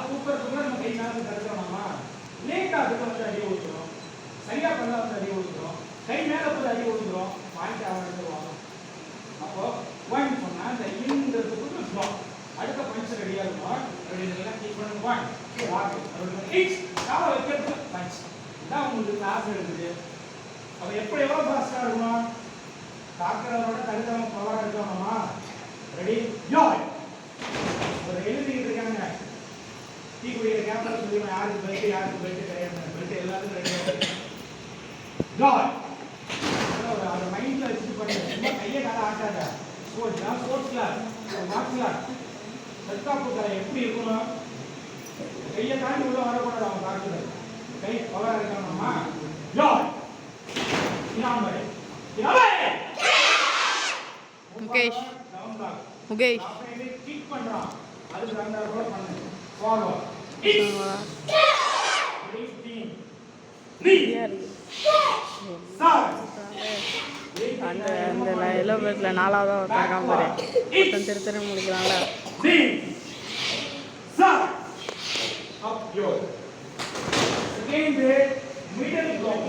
தூக்குறதுக்குள்ள நம்ம கை மேல தடுக்கணுமா? லேட்டா அதுக்கு வந்து அடி விழுந்துரும். சரியா பண்ணா வந்து அடி விழுந்துரும். கை மேல போய் அடி விழுந்துரும். பாயிண்ட் அவன் எடுத்துருவாங்க. அப்போ ஒன் சொன்னா இந்த இன்றதுக்கு ஸ்லோ. அடுத்த பஞ்ச் ரெடியா இருக்கும். ரெடியா கீப் பண்ணி ஒன் ராக் இட்ஸ் கால வைக்கிறது பஞ்ச். இதான் உங்களுக்கு கிளாஸ் எடுக்குது. அப்ப எப்படி எவ்வளவு ஃபாஸ்டா இருக்கணும்? தாக்குறவரோட தடுக்கிறவங்க பவரா இருக்கணுமா? Ready Joy. ஒரு எழுதிட்டு இருக்காங்க. டீ குடிக்கிற கேப்ல சொல்லி யாருக்கு பெல்ட் கிடையாது. பெல்ட் எல்லாத்துக்கும் ரெடி. ஜாய். அதை மைண்ட்ல வச்சுட்டு பண்ணுங்க. சும்மா கையை கால ஆட்டாத. ஸ்போர்ட்ஸ் கிளாஸ் மார்க்ஸ் கிளாஸ் செட்டாப்பு கலை எப்படி இருக்கணும்? கையை தாண்டி உள்ள வரக்கூடாது. அவங்க தாக்குறது கை பவரா இருக்கணுமா? ஜாய். இனாம்பரே முகேஷ் முகேஷ் கிக் பண்றான். அதுக்கு அந்த ரோல் பண்ணு. ஃபாலோ அந்த அந்த எலோபேட்டில் நாலாவதாக ஒருத்தருக்காம பாரு ஒருத்தன் திரு முடிக்கிறான்ல Up yours. Again, middle block.